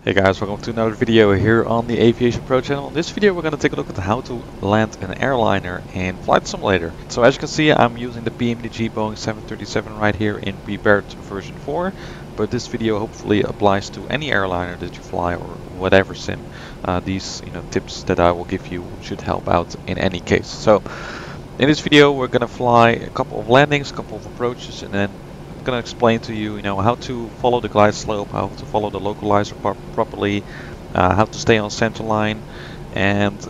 Hey guys, welcome to another video here on the AviationPro channel. In this video we're going to take a look at how to land an airliner in Flight Simulator. So as you can see, I'm using the PMDG Boeing 737 right here in Prepar3D version 4, but this video hopefully applies to any airliner that you fly or whatever sim. These tips that I will give you should help out in any case. So in this video we're going to fly a couple of landings, a couple of approaches, and then going to explain to you, how to follow the glide slope, how to follow the localizer properly, how to stay on centerline, and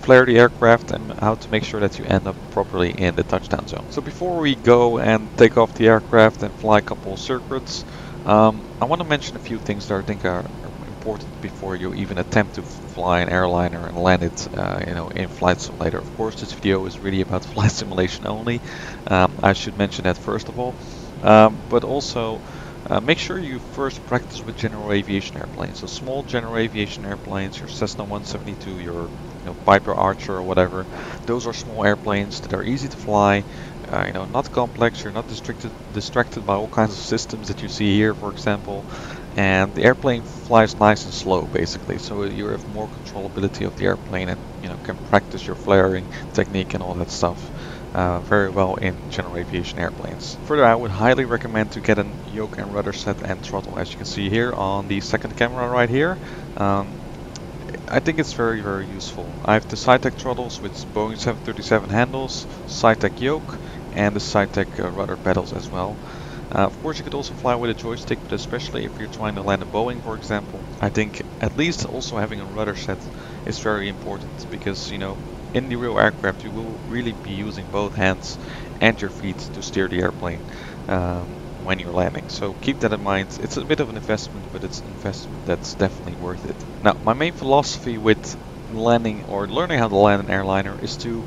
flare the aircraft, and how to make sure that you end up properly in the touchdown zone. So before we go and take off the aircraft and fly a couple of circuits, I want to mention a few things that I think are important before you even attempt to fly an airliner and land it in Flight Simulator. Of course, this video is really about flight simulation only. I should mention that first of all. But also make sure you first practice with general aviation airplanes. So small general aviation airplanes, your Cessna 172, your Piper Archer or whatever. Those are small airplanes that are easy to fly, not complex. You're not distracted by all kinds of systems that you see here, for example. And the airplane flies nice and slow, basically. So you have more controllability of the airplane, and can practice your flaring technique and all that stuff very well in general aviation airplanes. Further, I would highly recommend to get a yoke and rudder set and throttle, as you can see here on the second camera right here. I think it's very, very useful. I have the SciTech throttles with Boeing 737 handles, SciTech yoke, and the SciTech rudder pedals as well. Of course, you could also fly with a joystick, but especially if you're trying to land a Boeing, for example, I think at least also having a rudder set is very important, because in the real aircraft you will really be using both hands and your feet to steer the airplane when you're landing. So keep that in mind. It's a bit of an investment, but it's an investment that's definitely worth it. Now, my main philosophy with landing or learning how to land an airliner is to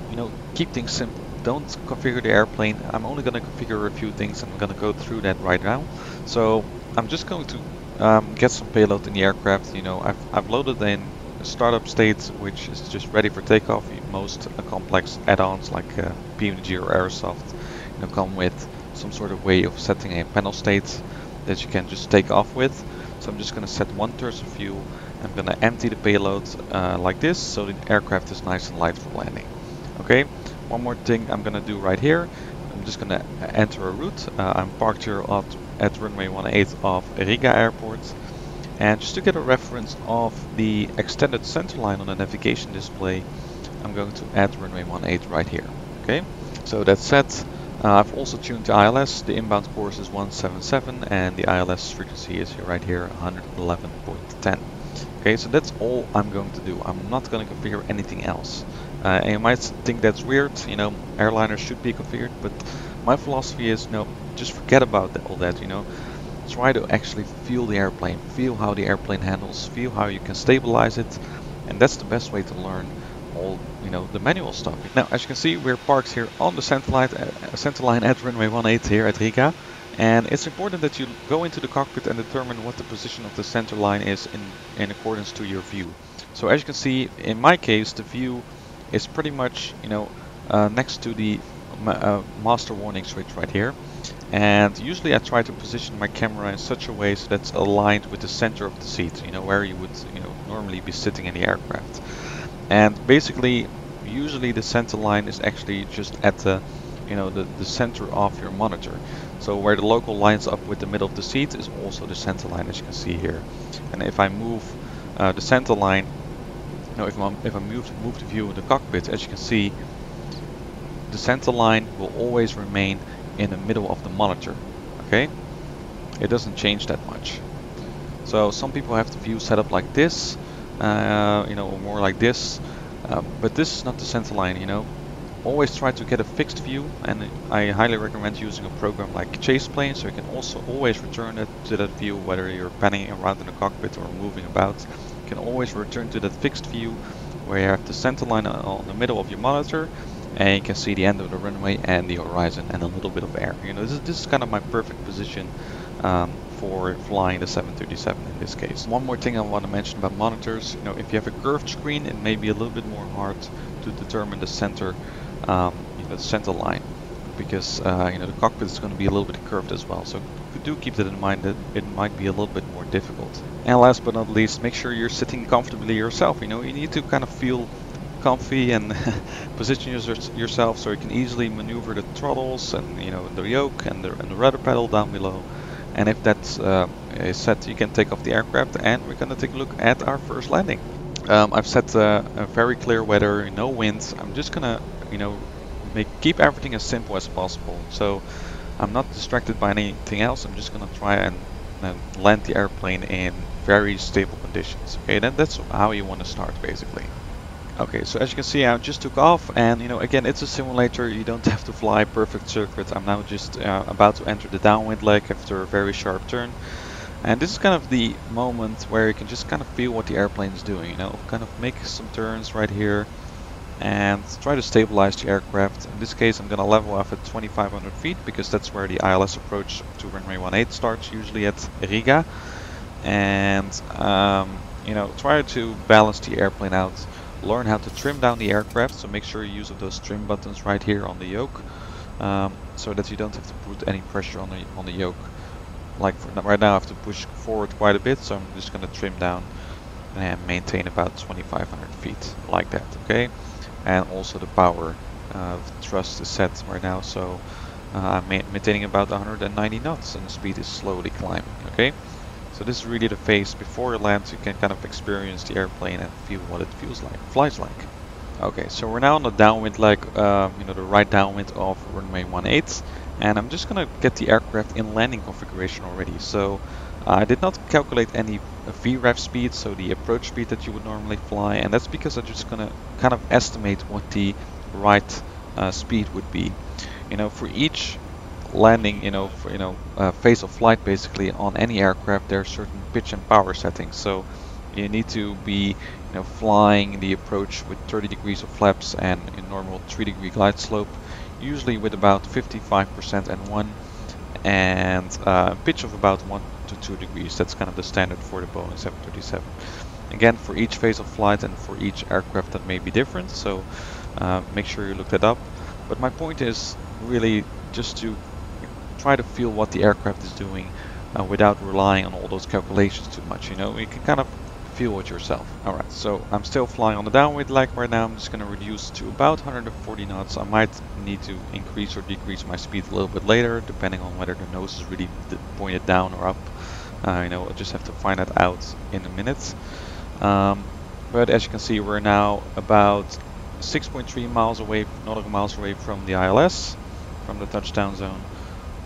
keep things simple. Don't configure the airplane. I'm only going to configure a few things, and I'm going to go through that right now. So I'm just going to get some payload in the aircraft. I've loaded in startup state, which is just ready for takeoff. Most complex add-ons like PMDG or Aerosoft come with some sort of way of setting a panel state that you can just take off with. So I'm just going to set one terse of fuel. I'm going to empty the payload like this, so the aircraft is nice and light for landing. Okay, one more thing I'm going to do right here. I'm just going to enter a route. I'm parked here at runway 18 of Riga Airport. And just to get a reference of the extended centerline on the navigation display, I'm going to add runway 18 right here. Okay, so that's set. I've also tuned the ILS. The inbound course is 177, and the ILS frequency is right here, 111.10. Okay, so that's all I'm going to do. I'm not going to configure anything else. And you might think that's weird. Airliners should be configured, but my philosophy is just forget about all that. Try to actually feel the airplane, feel how the airplane handles, feel how you can stabilize it, and that's the best way to learn all the manual stuff. Now, as you can see, we're parked here on the centerline at runway 18 here at Riga, and it's important that you go into the cockpit and determine what the position of the centerline is in accordance to your view. So as you can see, in my case, the view is pretty much next to the master warning switch right here. And usually I try to position my camera in such a way so that's aligned with the center of the seat, where you would normally be sitting in the aircraft. And basically, usually the center line is actually just at the center of your monitor. So where the local lines up with the middle of the seat is also the center line, as you can see here. And if I move the center line, if I move the view of the cockpit, as you can see, the center line will always remain in the middle of the monitor. Okay, it doesn't change that much. So some people have the view set up like this, or more like this, but this is not the center line. Always try to get a fixed view, and I highly recommend using a program like Chase Plane, so you can also always return to that view, whether you're panning around in the cockpit or moving about. You can always return to that fixed view where you have the center line on the middle of your monitor, and you can see the end of the runway and the horizon and a little bit of air. This is kind of my perfect position for flying the 737 in this case. One more thing I want to mention about monitors. If you have a curved screen, it may be a little bit more hard to determine the center, the center line, because the cockpit is going to be a little bit curved as well. So do keep that in mind, that it might be a little bit more difficult. And last but not least, make sure you're sitting comfortably yourself. You know, you need to kind of feel comfy and position yourself so you can easily maneuver the throttles and, you know, the yoke and the rudder pedal down below. And if that's is set, you can take off the aircraft, and we're going to take a look at our first landing. I've set a very clear weather, no winds. I'm just gonna, you know, keep everything as simple as possible. So I'm not distracted by anything else. I'm just gonna try and land the airplane in very stable conditions. Okay, then that's how you want to start basically. Okay, so as you can see, I just took off, and you know, again, it's a simulator. You don't have to fly perfect circuit. I'm now just about to enter the downwind leg after a very sharp turn. And this is kind of the moment where you can just kind of feel what the airplane is doing, you know, kind of make some turns right here and try to stabilize the aircraft. In this case, I'm going to level off at 2,500 feet because that's where the ILS approach to runway 18 starts, usually at Riga. And, you know, try to balance the airplane out. Learn how to trim down the aircraft, so make sure you use those trim buttons right here on the yoke, so that you don't have to put any pressure on the yoke. Like right now I have to push forward quite a bit, so I'm just going to trim down and maintain about 2,500 feet, like that, okay? And also the power thrust is set right now, so I'm maintaining about 190 knots and the speed is slowly climbing, okay? So this is really the phase before you land, so you can kind of experience the airplane and feel what it flies like. Okay, so we're now on the downwind leg, you know, the right downwind of runway 18, and I'm just gonna get the aircraft in landing configuration already. So I did not calculate any VREF speed, so the approach speed that you would normally fly, and that's because I'm just gonna kind of estimate what the right speed would be. You know, for each landing, you know, phase of flight basically on any aircraft, there are certain pitch and power settings. So you need to be, you know, flying the approach with 30 degrees of flaps and a normal 3-degree glide slope, usually with about 55% N1 and pitch of about 1 to 2 degrees. That's kind of the standard for the Boeing 737. Again, for each phase of flight and for each aircraft that may be different, so make sure you look that up. But my point is really just to try to feel what the aircraft is doing without relying on all those calculations too much. You know, you can kind of feel it yourself. Alright, so I'm still flying on the downwind leg right now. I'm just going to reduce to about 140 knots. I might need to increase or decrease my speed a little bit later, depending on whether the nose is really pointed down or up. You know, I'll just have to find that out in a minute. But as you can see, we're now about 6.3 miles away, nautical miles away from the ILS, from the touchdown zone.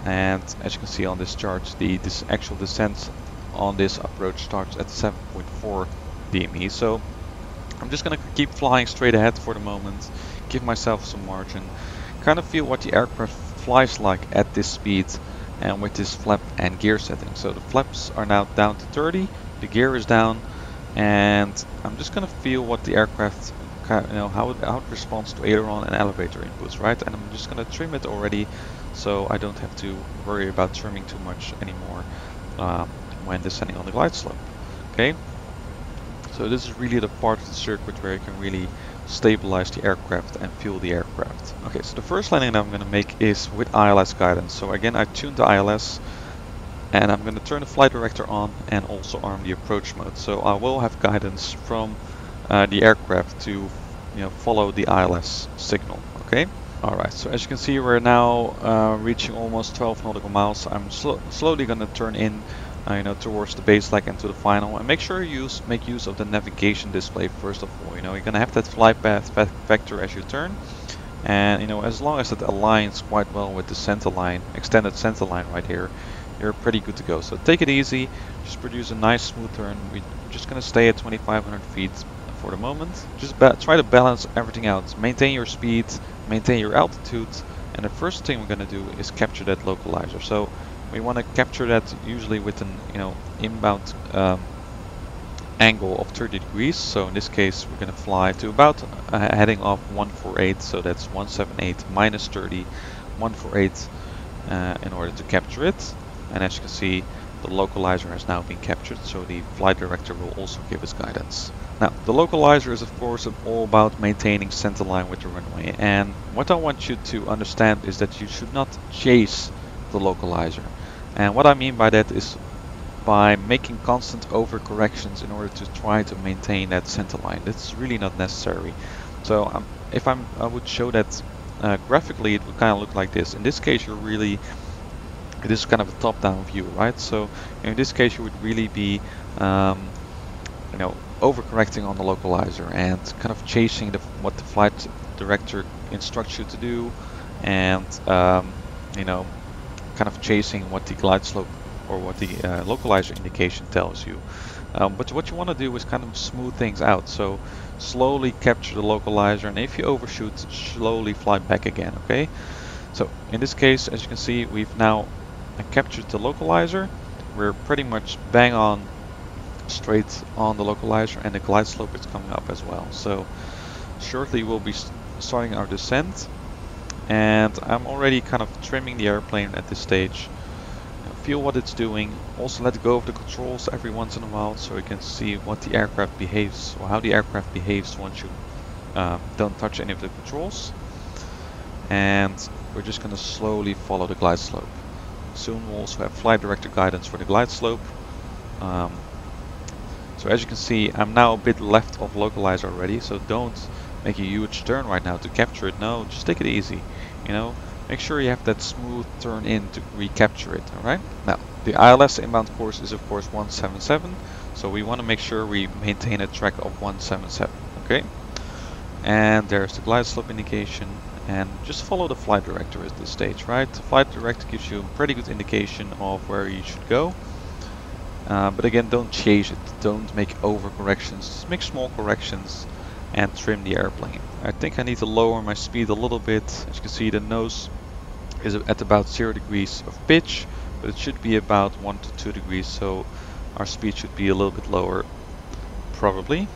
And as you can see on this chart, this actual descent on this approach starts at 7.4 DME. So I'm just going to keep flying straight ahead for the moment, give myself some margin, kind of feel what the aircraft flies like at this speed and with this flap and gear setting. So the flaps are now down to 30, the gear is down, and I'm just going to feel what the aircraft, you know, how it responds to aileron and elevator inputs, right? And I'm just going to trim it already, so I don't have to worry about trimming too much anymore when descending on the glide slope. Okay, so this is really the part of the circuit where you can really stabilize the aircraft and feel the aircraft. Okay, so the first landing that I'm going to make is with ILS guidance. So again, I tuned the ILS, and I'm going to turn the flight director on and also arm the approach mode. So I will have guidance from the aircraft to, you know, follow the ILS signal. Okay. Alright, so as you can see, we're now reaching almost 12 nautical miles. I'm slowly going to turn in, you know, towards the base leg and to the final, and make sure you make use of the navigation display first of all. You know, you're going to have that flight path vector as you turn, and you know, as long as it aligns quite well with the centerline, extended centerline right here, you're pretty good to go. So take it easy, just produce a nice smooth turn. We're just going to stay at 2,500 feet for the moment. Just try to balance everything out. Maintain your speed, maintain your altitude, and the first thing we're going to do is capture that localizer. So we want to capture that usually with an, you know, inbound angle of 30 degrees. So in this case, we're going to fly to about heading off 148. So that's 178 minus 30, 148 in order to capture it. And as you can see, the localizer has now been captured, so the flight director will also give us guidance. Now, the localizer is of course all about maintaining centerline with the runway, and what I want you to understand is that you should not chase the localizer. And what I mean by that is, by making constant overcorrections in order to try to maintain that centerline. That's really not necessary. So if I would show that graphically, it would kind of look like this. In this case, this is kind of a top-down view, right? So in this case, you would really be, you know, overcorrecting on the localizer and kind of chasing what the flight director instructs you to do, and you know, kind of chasing what the glide slope or what the localizer indication tells you. But what you want to do is kind of smooth things out. So slowly capture the localizer, and if you overshoot, slowly fly back again. Okay. So in this case, as you can see, we've now captured the localizer. We're pretty much bang on straight on the localizer, and the glide slope is coming up as well. So shortly we'll be starting our descent, and I'm already kind of trimming the airplane at this stage. Feel what it's doing. Also let go of the controls every once in a while so you can see what the aircraft behaves, or how the aircraft behaves once you don't touch any of the controls. And we're just going to slowly follow the glide slope. Soon we'll also have flight director guidance for the glide slope. So as you can see, I'm now a bit left of localizer already, so don't make a huge turn right now to capture it. No, just take it easy. You know, make sure you have that smooth turn in to recapture it. Alright? Now, the ILS inbound course is of course 177, so we want to make sure we maintain a track of 177. Okay? And there's the glide slope indication, and just follow the flight director at this stage, right? The flight director gives you a pretty good indication of where you should go. But again, don't chase it, don't make overcorrections, just make small corrections and trim the airplane. I think I need to lower my speed a little bit. As you can see, the nose is at about 0 degrees of pitch, but it should be about 1 to 2 degrees, so our speed should be a little bit lower, probably.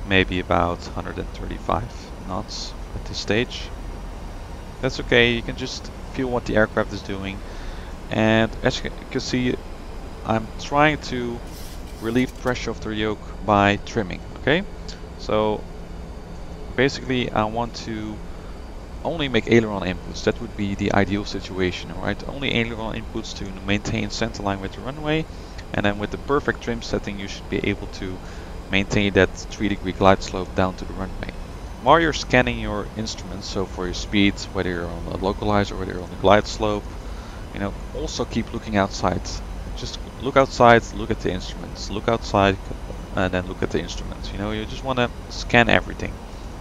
Maybe about 135 knots at this stage. That's okay, you can just feel what the aircraft is doing. And as you can see, I'm trying to relieve pressure of the yoke by trimming. Okay, so basically I want to only make aileron inputs. That would be the ideal situation, alright? Only aileron inputs to maintain centerline with the runway, and then with the perfect trim setting you should be able to maintain that 3-degree glide slope down to the runway. While you're scanning your instruments, so for your speed, whether you're on the localizer, whether you're on the glide slope, you know, also keep looking outside. Just look outside, look at the instruments, look outside, and then look at the instruments. You know, you just want to scan everything.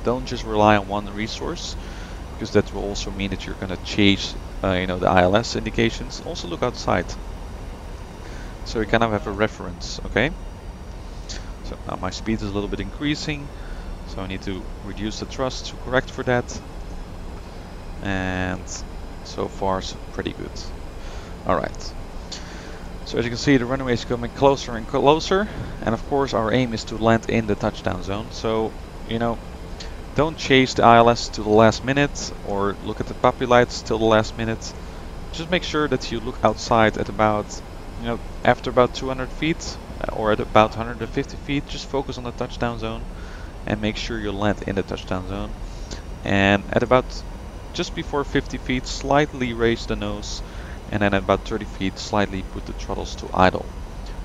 Don't just rely on one resource, because that will also mean that you're going to chase, you know, the ILS indications. Also look outside, so you kind of have a reference. Okay. So now my speed is a little bit increasing, so I need to reduce the thrust to correct for that. And so far, so pretty good. All right. So as you can see, the runway is coming closer and closer, and of course our aim is to land in the touchdown zone. So, you know, don't chase the ILS to the last minute or look at the puppy lights till the last minute. Just make sure that you look outside at about, you know, after about 200 feet or at about 150 feet. Just focus on the touchdown zone and make sure you land in the touchdown zone. And at about just before 50 feet, slightly raise the nose. And then at about 30 feet, slightly put the throttles to idle.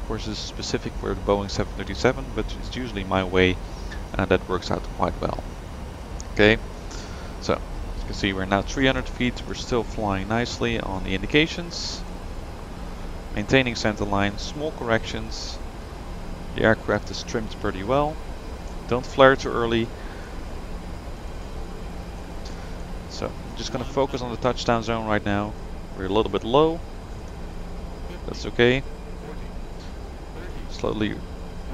Of course, this is specific for the Boeing 737, but it's usually my way, and that works out quite well. Okay, so as you can see, we're now 300 feet. We're still flying nicely on the indications, maintaining center line, small corrections. The aircraft is trimmed pretty well. Don't flare too early. So I'm just going to focus on the touchdown zone right now. We're a little bit low. That's okay. Slowly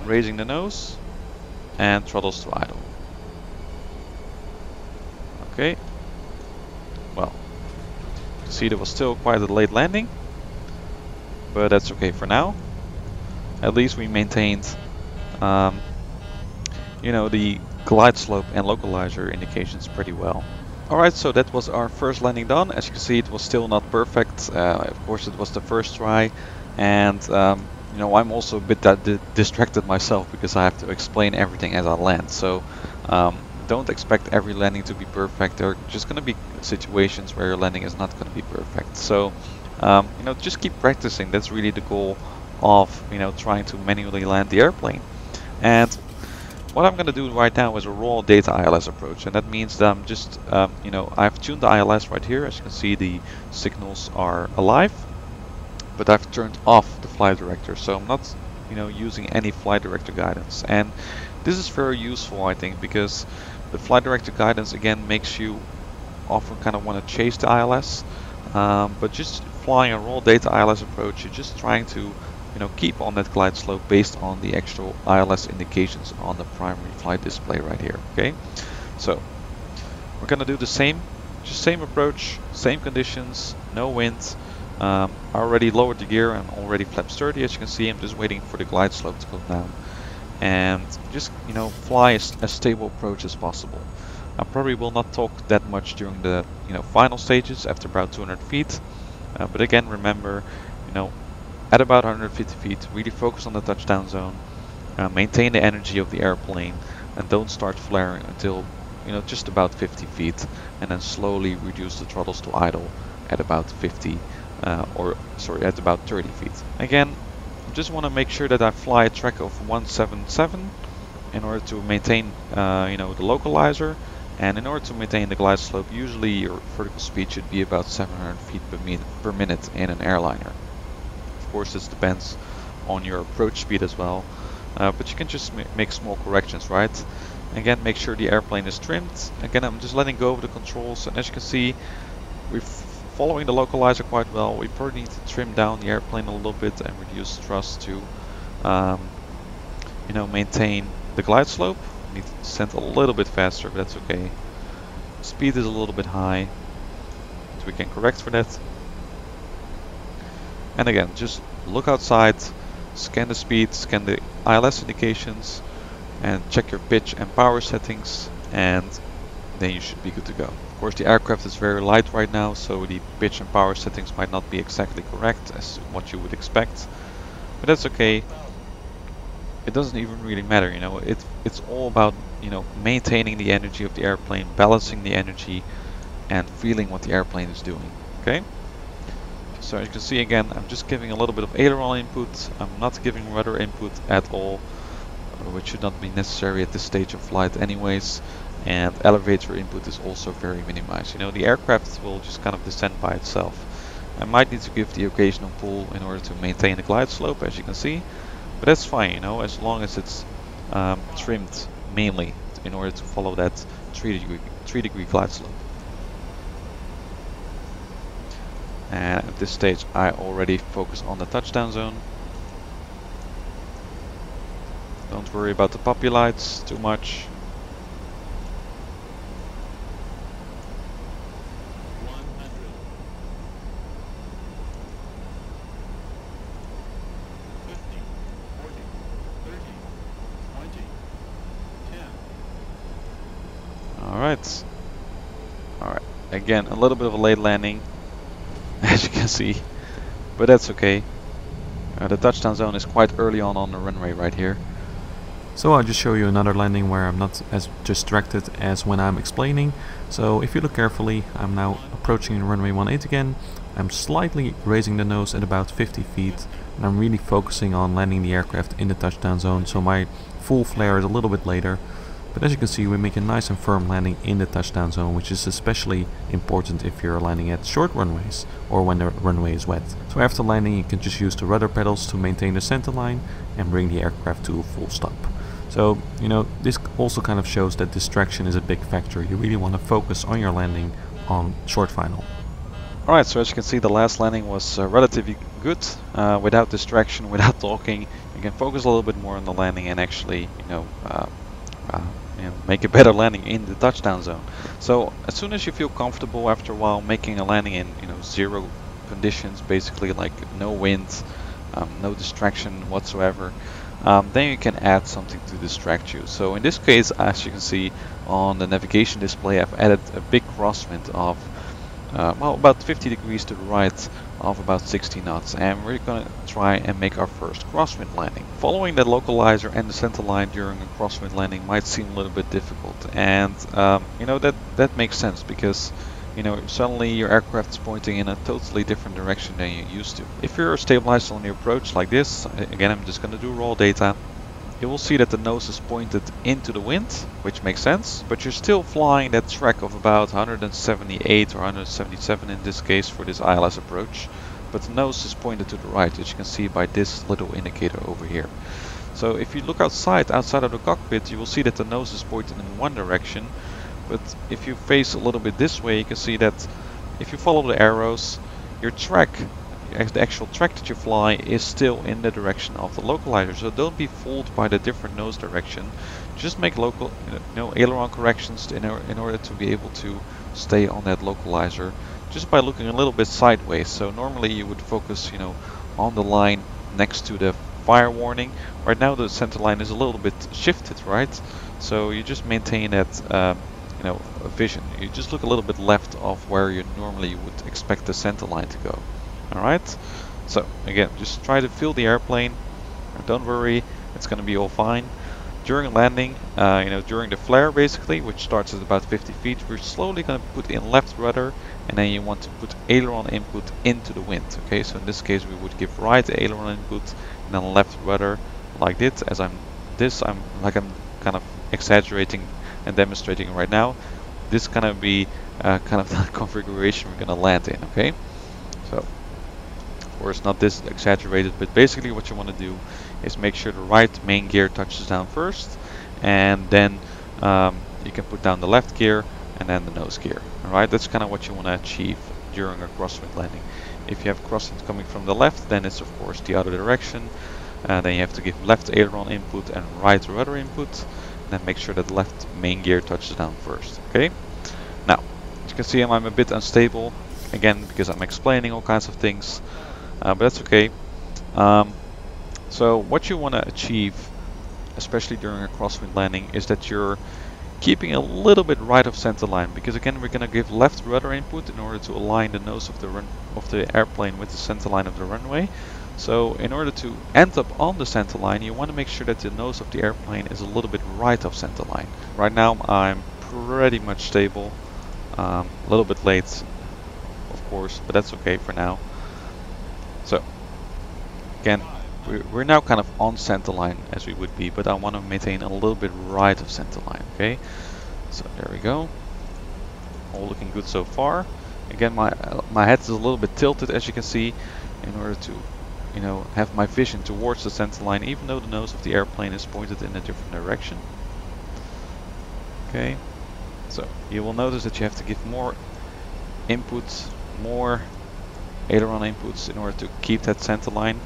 raising the nose and throttles to idle. Okay. Well, you can see there was still quite a late landing, but that's okay for now. At least we maintained, you know, the glide slope and localizer indications pretty well. Alright, so that was our first landing done. As you can see, it was still not perfect. Of course, it was the first try, and you know, I'm also a bit distracted myself because I have to explain everything as I land. So don't expect every landing to be perfect. There are just going to be situations where your landing is not going to be perfect. So you know, just keep practicing. That's really the goal of, you know, trying to manually land the airplane. And what I'm going to do right now is a raw data ILS approach, and that means that I'm just, you know, I've tuned the ILS right here. As you can see, the signals are alive, but I've turned off the flight director, so I'm not, you know, using any flight director guidance. And this is very useful, I think, because the flight director guidance again makes you often kind of want to chase the ILS, but just flying a raw data ILS approach, you're just trying to, you know, keep on that glide slope based on the actual ILS indications on the primary flight display right here. Okay, so we're gonna do the same, just same approach, same conditions, no wind. I already lowered the gear and already flaps 30. As you can see, I'm just waiting for the glide slope to come down, and just, you know, fly as stable approach as possible. I probably will not talk that much during the, you know, final stages after about 200 feet, but again, remember, you know, at about 150 feet, really focus on the touchdown zone, maintain the energy of the airplane, and don't start flaring until, you know, just about 50 feet, and then slowly reduce the throttles to idle at about 50, at about 30 feet. Again, just want to make sure that I fly a track of 177 in order to maintain, you know, the localizer, and in order to maintain the glide slope, usually your vertical speed should be about 700 feet per minute in an airliner. Of course, this depends on your approach speed as well, but you can just make small corrections, right? Again, make sure the airplane is trimmed. Again, I'm just letting go of the controls, and as you can see, we're following the localizer quite well. We probably need to trim down the airplane a little bit and reduce thrust to, you know, maintain the glide slope. We need to descend a little bit faster, but that's okay. Speed is a little bit high, so we can correct for that. And again, just look outside, scan the speed, scan the ILS indications, and check your pitch and power settings, and then you should be good to go. Of course, the aircraft is very light right now, so the pitch and power settings might not be exactly correct as what you would expect, but that's okay. It doesn't even really matter, you know. It's all about, you know, maintaining the energy of the airplane, balancing the energy, and feeling what the airplane is doing. Okay. So as you can see, again, I'm just giving a little bit of aileron input. I'm not giving rudder input at all, which should not be necessary at this stage of flight anyways. And elevator input is also very minimized. You know, the aircraft will just kind of descend by itself. I might need to give the occasional pull in order to maintain the glide slope, as you can see, but that's fine, you know, as long as it's trimmed mainly in order to follow that 3-degree glide slope. And at this stage, I already focus on the touchdown zone. Don't worry about the puppy lights too much. Alright, again, a little bit of a late landing, as you can see, but that's okay. The touchdown zone is quite early on the runway right here. So I'll just show you another landing where I'm not as distracted as when I'm explaining. So if you look carefully, I'm now approaching runway 18 again. I'm slightly raising the nose at about 50 feet, and I'm really focusing on landing the aircraft in the touchdown zone, so my full flare is a little bit later. But as you can see, we make a nice and firm landing in the touchdown zone, which is especially important if you're landing at short runways or when the runway is wet. So after landing, you can just use the rudder pedals to maintain the centerline and bring the aircraft to a full stop. So, you know, this also kind of shows that distraction is a big factor. You really want to focus on your landing on short final. Alright, so as you can see, the last landing was relatively good, without distraction, without talking. You can focus a little bit more on the landing and actually, you know, make a better landing in the touchdown zone. So as soon as you feel comfortable after a while making a landing in, you know, zero conditions, basically like no wind, no distraction whatsoever, then you can add something to distract you. So in this case, as you can see on the navigation display, I've added a big crosswind of well, about 50 degrees to the right of about 60 knots, and we're going to try and make our first crosswind landing. Following the localizer and the centerline during a crosswind landing might seem a little bit difficult, and you know, that makes sense, because you know, suddenly your aircraft is pointing in a totally different direction than you used to. If you're stabilized on your approach like this, again I'm just going to do raw data, you will see that the nose is pointed into the wind, which makes sense, but you're still flying that track of about 178 or 177 in this case for this ILS approach, but the nose is pointed to the right, as you can see by this little indicator over here. So if you look outside of the cockpit, you will see that the nose is pointed in one direction, but if you face a little bit this way, you can see that if you follow the arrows, your track, the actual track that you fly, is still in the direction of the localizer. So don't be fooled by the different nose direction. Just make local, aileron corrections in order to be able to stay on that localizer, just by looking a little bit sideways. So normally you would focus, on the line next to the fire warning. Right now the center line is a little bit shifted, right? So you just maintain that vision. You just look a little bit left of where you normally would expect the center line to go. Alright, so again, just try to feel the airplane. Don't worry, it's going to be all fine. During landing, during the flare basically, which starts at about 50 feet, we're slowly going to put in left rudder, and then you want to put aileron input into the wind. Okay, so in this case we would give right aileron input and then left rudder like this. I'm kind of exaggerating and demonstrating right now. This is going to be kind of the configuration we're going to land in. Okay, so of course not this exaggerated, but basically what you want to do is make sure the right main gear touches down first, and then you can put down the left gear and then the nose gear. Alright, that's kind of what you want to achieve during a crosswind landing. If you have crosswind coming from the left, then it's of course the other direction. Then you have to give left aileron input and right rudder input. Then make sure that the left main gear touches down first. Okay. Now, as you can see, I'm a bit unstable again because I'm explaining all kinds of things, but that's okay. So what you want to achieve, especially during a crosswind landing, is that you're keeping a little bit right of center line, because again we're going to give left rudder input in order to align the nose of the airplane with the center line of the runway. So in order to end up on the center line, you want to make sure that the nose of the airplane is a little bit right of center line. Right now I'm pretty much stable, a little bit late of course, but that's okay for now. So again, we're now kind of on center line as we would be, but I want to maintain a little bit right of center line. Okay, so there we go, all looking good so far. Again, my head is a little bit tilted, as you can see, in order to have my vision towards the center line, even though the nose of the airplane is pointed in a different direction. Okay, so you will notice that you have to give more inputs, more aileron inputs in order to keep that center line.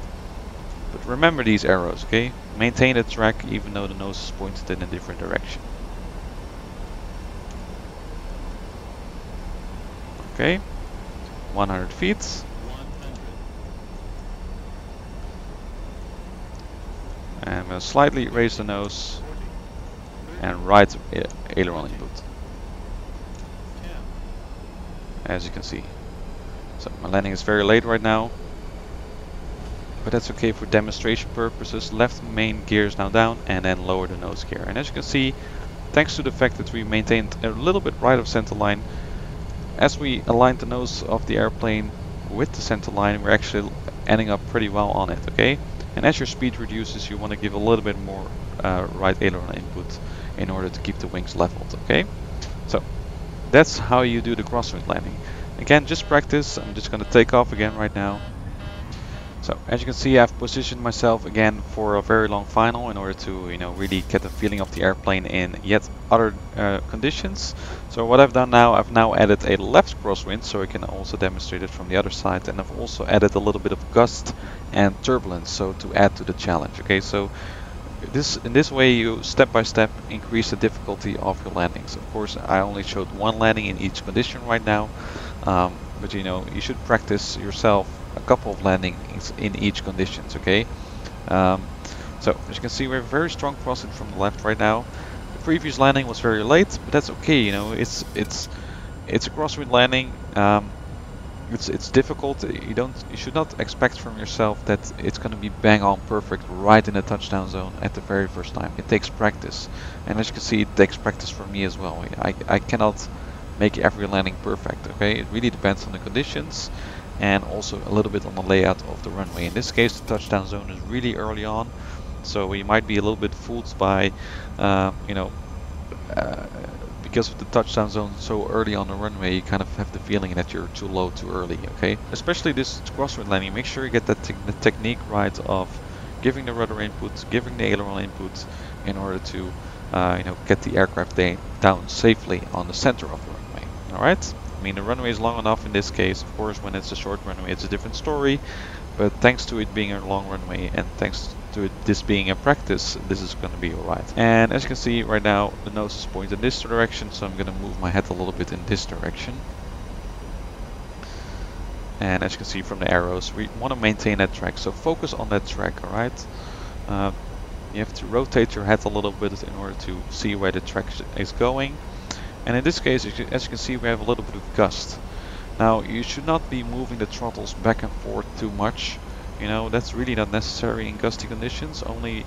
But remember these arrows, okay? Maintain the track even though the nose is pointed in a different direction. Okay, 100 feet. And I'm going to slightly raise the nose and right aileron input, as you can see. So my landing is very late right now, but that's okay for demonstration purposes. Left main gear is now down, and then lower the nose gear. And as you can see, thanks to the fact that we maintained a little bit right of center line, as we aligned the nose of the airplane with the center line, we're actually ending up pretty well on it. Okay, and as your speed reduces, you want to give a little bit more right aileron input in order to keep the wings leveled. Okay, so that's how you do the crosswind landing. Again, just practice. I'm just going to take off again right now. So as you can see, I've positioned myself again for a very long final in order to really get the feeling of the airplane in yet other conditions. So what I've done now, I've now added a left crosswind, so I can also demonstrate it from the other side, and I've also added a little bit of gust and turbulence, so to add to the challenge. Okay, so in this way you step by step increase the difficulty of your landings. Of course, I only showed one landing in each condition right now, but you should practice yourself a couple of landings in each conditions. Okay, so as you can see, we're very strong crossing from the left right now. The previous landing was very late, but that's okay. It's a crosswind landing. It's difficult. You should not expect from yourself that it's going to be bang on perfect right in the touchdown zone at the very first time. It takes practice, and as you can see, it takes practice for me as well. I cannot make every landing perfect. Okay, it really depends on the conditions and also a little bit on the layout of the runway. In this case, the touchdown zone is really early on, so you might be a little bit fooled by because of the touchdown zone so early on the runway, you kind of have the feeling that you're too low too early. Okay, especially this crosswind landing, make sure you get that the technique right of giving the rudder input, giving the aileron input, in order to get the aircraft down safely on the center of the runway. All right, I mean the runway is long enough in this case. Of course, when it's a short runway, it's a different story. But thanks to it being a long runway and thanks to this being a practice, this is going to be alright. And as you can see right now, the nose is pointed in this direction, so I'm going to move my head a little bit in this direction. And as you can see from the arrows, we want to maintain that track, so focus on that track, alright? You have to rotate your head a little bit in order to see where the track is going. And in this case, as you can see, we have a little bit of gust. Now, you should not be moving the throttles back and forth too much. You know, that's really not necessary in gusty conditions. Only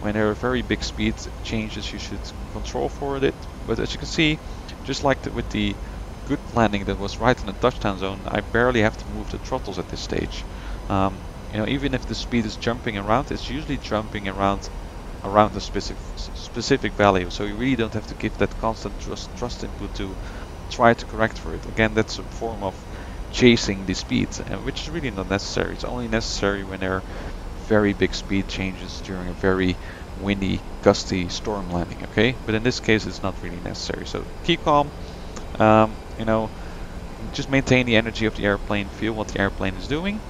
when there are very big speed changes you should control for it. But as you can see, just like with the good landing that was right in the touchdown zone, I barely have to move the throttles at this stage. Even if the speed is jumping around, it's usually jumping around a specific value. So you really don't have to give that constant thrust input to try to correct for it. Again, that's a form of chasing the speed, which is really not necessary. It's only necessary when there are very big speed changes during a very windy, gusty storm landing. Okay, but in this case, it's not really necessary. So keep calm. Just maintain the energy of the airplane. Feel what the airplane is doing.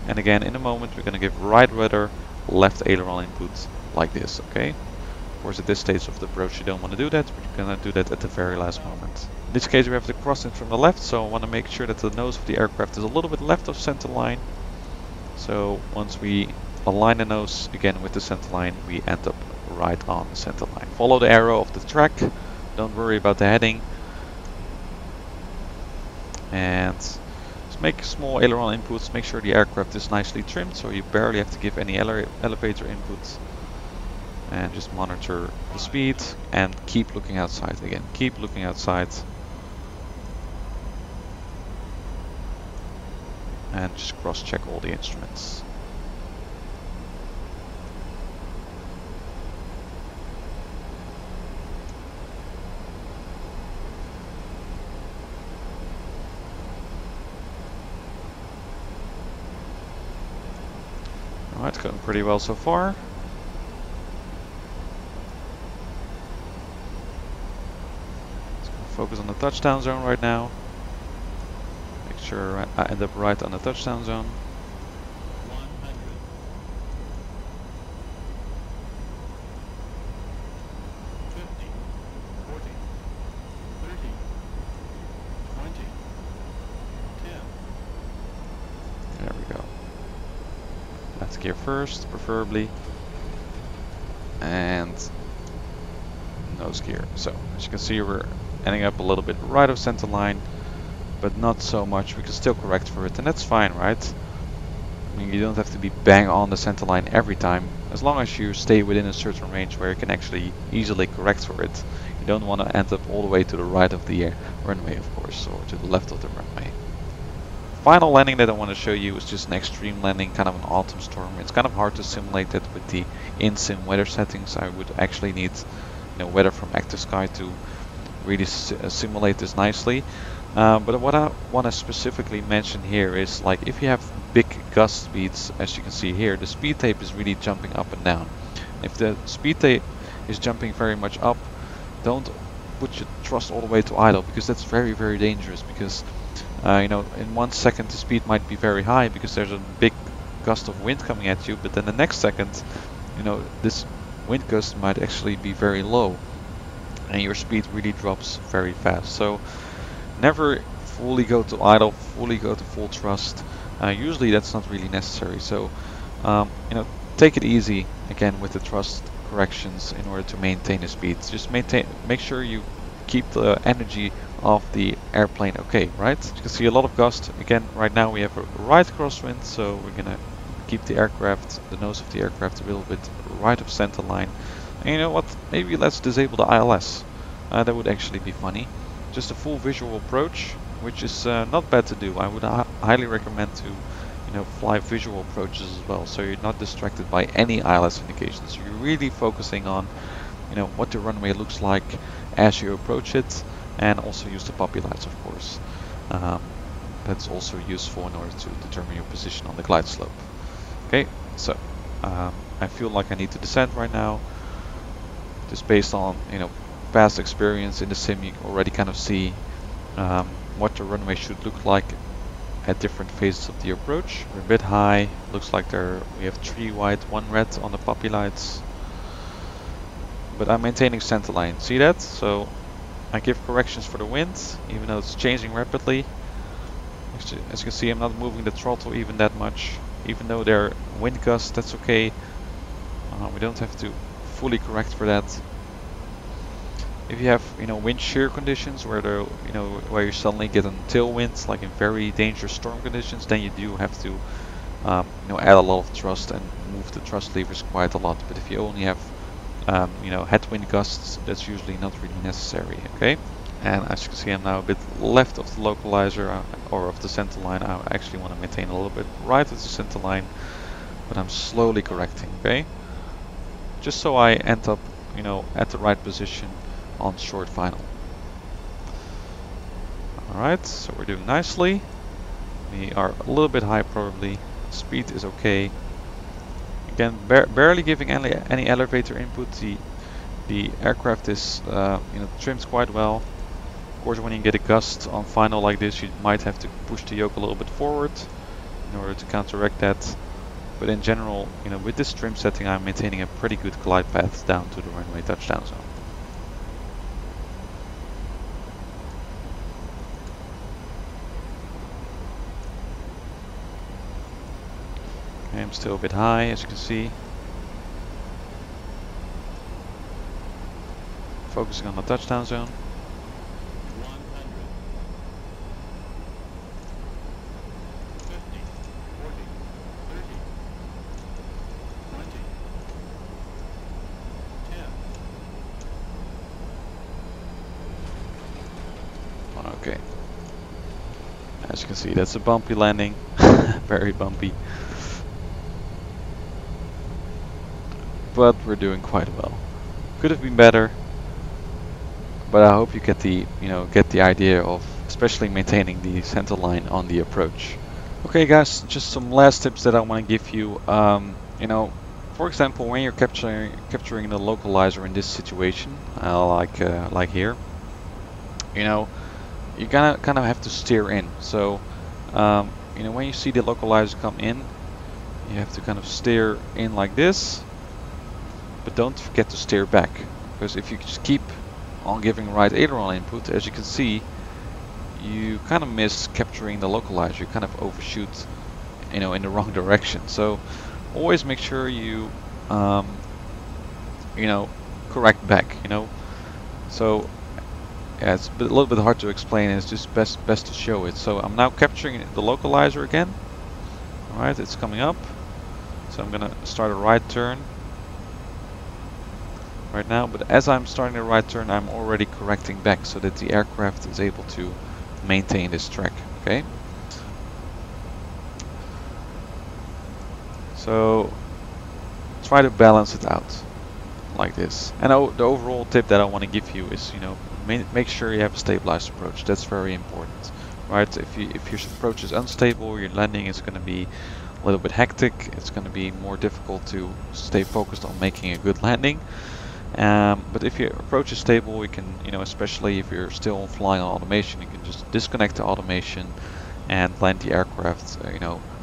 And again, in a moment, we're going to give right rudder, left aileron input like this. Okay. Of course, at this stage of the approach, you don't want to do that, but you're going to do that at the very last moment. In this case, we have the crosswind from the left, so I want to make sure that the nose of the aircraft is a little bit left of center line. So once we align the nose again with the center line, we end up right on the center line. Follow the arrow of the track. Don't worry about the heading. And just make small aileron inputs. Make sure the aircraft is nicely trimmed, so you barely have to give any elevator inputs. And just monitor the speed and keep looking outside again. Keep looking outside. And just cross-check all the instruments. Alright, going pretty well so far. Focus on the touchdown zone right now. Make sure I end up right on the touchdown zone. 100. 50. 40. 30. 20. 10. There we go. Left gear first, preferably. And nose gear. So, as you can see, we're ending up a little bit right of center line, but not so much. We can still correct for it, and that's fine, right? I mean, you don't have to be bang on the center line every time, as long as you stay within a certain range where you can actually easily correct for it. You don't want to end up all the way to the right of the runway, of course, or to the left of the runway. Final landing that I want to show you is just an extreme landing, kind of an autumn storm. It's kind of hard to simulate that with the in-sim weather settings. I would actually need weather from Active Sky to really simulate this nicely. But what I want to specifically mention here is, like, if you have big gust speeds, as you can see here, the speed tape is really jumping up and down. If the speed tape is jumping very much up, don't put your thrust all the way to idle, because that's very, very dangerous. Because in 1 second the speed might be very high because there's a big gust of wind coming at you, but then the next second, this wind gust might actually be very low, and your speed really drops very fast. So never fully go to idle, fully go to full thrust. Usually that's not really necessary. So take it easy again with the thrust corrections in order to maintain the speed. Just make sure you keep the energy of the airplane okay, right? You can see a lot of gust. Again, right now we have a right crosswind, so we're gonna keep the nose of the aircraft a little bit right of center line. And you know what? Maybe let's disable the ILS. That would actually be funny. just a full visual approach, which is not bad to do. I would highly recommend to fly visual approaches as well, so you're not distracted by any ILS indications. You're really focusing on what the runway looks like as you approach it, and also use the puppy lights, of course. That's also useful in order to determine your position on the glide slope. Okay, so I feel like I need to descend right now, just based on past experience in the sim. You already kind of see what the runway should look like at different phases of the approach. We're a bit high. Looks like we have 3 white, 1 red on the puppy lights. But I'm maintaining centerline. See that? So I give corrections for the wind, even though it's changing rapidly. As you can see, I'm not moving the throttle even that much. Even though there are wind gusts, that's okay. We don't have to fully correct for that. If you have wind shear conditions where where you suddenly get a tailwind, like in very dangerous storm conditions, then you do have to add a lot of thrust and move the thrust levers quite a lot. But if you only have headwind gusts, that's usually not really necessary. Okay, and as you can see, I'm now a bit left of the localizer or of the center line. I actually want to maintain a little bit right of the center line, but I'm slowly correcting. Okay, just so I end up at the right position on short final. Alright, so we're doing nicely. We are a little bit high probably. Speed is okay. Again, barely giving any elevator input. The aircraft is trimmed quite well. Of course, when you get a gust on final like this, you might have to push the yoke a little bit forward in order to counteract that. But in general, with this trim setting, I'm maintaining a pretty good glide path down to the runway touchdown zone. I'm still a bit high, as you can see. Focusing on the touchdown zone. 100. 50, 40, 30, 20, 10. Okay. As you can see, that's a bumpy landing. Very bumpy. But we're doing quite well. Could have been better, but I hope you get the idea of especially maintaining the center line on the approach. Okay, guys, just some last tips that I want to give you. For example, when you're capturing the localizer in this situation, like here, you kind of have to steer in. So, when you see the localizer come in, you have to kind of steer in like this. But don't forget to steer back, because if you just keep on giving right aileron input, as you can see, you kind of miss capturing the localizer. You kind of overshoot, in the wrong direction. So always make sure you, correct back. So yeah, it's a little bit hard to explain. It's just best to show it. So I'm now capturing the localizer again. All right, it's coming up. So I'm gonna start a right turn right now, but as I'm starting the right turn, I'm already correcting back so that the aircraft is able to maintain this track. Okay, so try to balance it out like this. And the overall tip that I want to give you is, make sure you have a stabilized approach. That's very important, right? If your approach is unstable, your landing is going to be a little bit hectic. It's going to be more difficult to stay focused on making a good landing. But if your approach is stable, you can, especially if you're still flying on automation, you can just disconnect the automation and land the aircraft,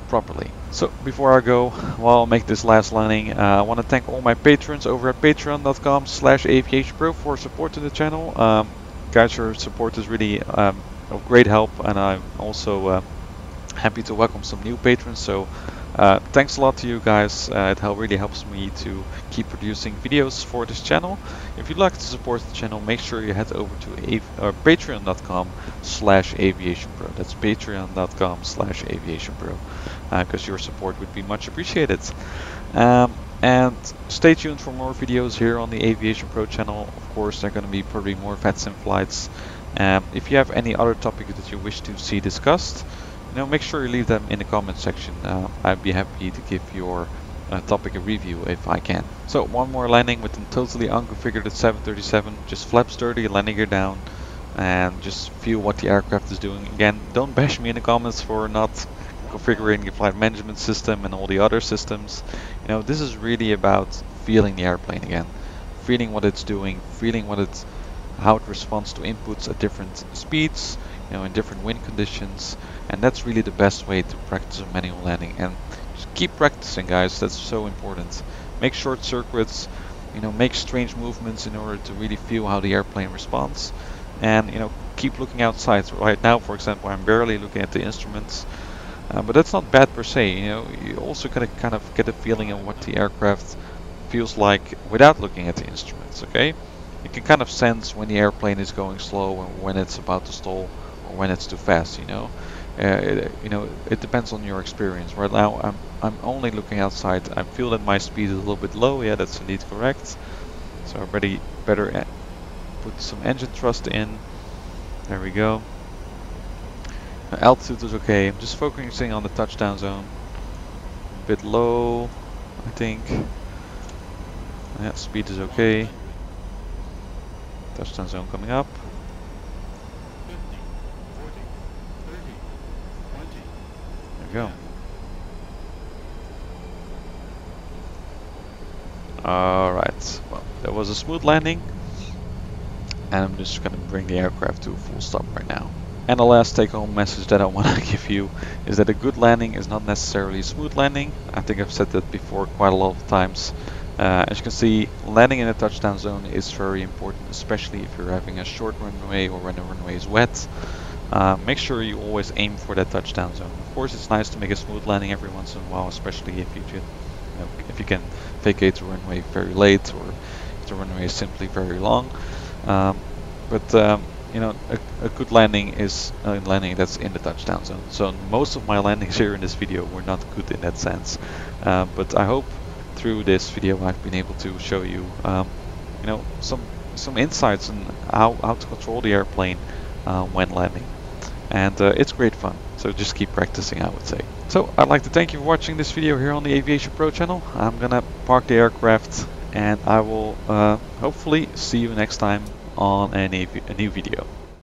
properly. So before I go, I'll make this last landing. I want to thank all my patrons over at patreon.com/AviationPro for supporting the channel. Guys, your support is really of great help, and I'm also happy to welcome some new patrons. So thanks a lot to you guys. It really helps me to keep producing videos for this channel. If you'd like to support the channel, make sure you head over to patreon.com/AviationPro. That's patreon.com/AviationPro, because your support would be much appreciated. And stay tuned for more videos here on the Aviation Pro channel. Of course, there are going to be probably more VATSIM flights If you have any other topic that you wish to see discussed, make sure you leave them in the comment section. I'd be happy to give your topic a review if I can. So one more landing with a totally unconfigured 737, just flaps dirty, landing gear down, and just feel what the aircraft is doing. Again, don't bash me in the comments for not configuring the flight management system and all the other systems. This is really about feeling the airplane again, feeling what it's doing, feeling how it responds to inputs at different speeds, in different wind conditions, and that's really the best way to practice a manual landing. And just keep practicing, guys. That's so important. Make short circuits, make strange movements in order to really feel how the airplane responds, and keep looking outside. So right now, for example, I'm barely looking at the instruments, but that's not bad per se. You also kind of get a feeling of what the aircraft feels like without looking at the instruments. Okay, you can kind of sense when the airplane is going slow and when it's about to stall or when it's too fast. It depends on your experience. Right now, I'm only looking outside. I feel that my speed is a little bit low. Yeah, that's indeed correct. So I already better put some engine thrust in. There we go. Altitude is okay. I'm just focusing on the touchdown zone. A bit low, I think. Yeah, speed is okay. Touchdown zone coming up. 50, 40, 30, 20. There we go. Alright, well, that was a smooth landing. And I'm just going to bring the aircraft to a full stop right now. And the last take-home message that I want to give you is that a good landing is not necessarily a smooth landing. I think I've said that before quite a lot of times. As you can see, landing in a touchdown zone is very important, especially if you're having a short runway or when the runway is wet. Make sure you always aim for that touchdown zone. Of course, it's nice to make a smooth landing every once in a while, especially if you can vacate the runway very late or if the runway is simply very long. But a good landing is a landing that's in the touchdown zone. So most of my landings here in this video were not good in that sense. But I hope through this video I've been able to show you, some insights on how to control the airplane when landing. And it's great fun. So just keep practicing, I would say. So I'd like to thank you for watching this video here on the Aviation Pro channel. I'm gonna park the aircraft and I will hopefully see you next time on a new video.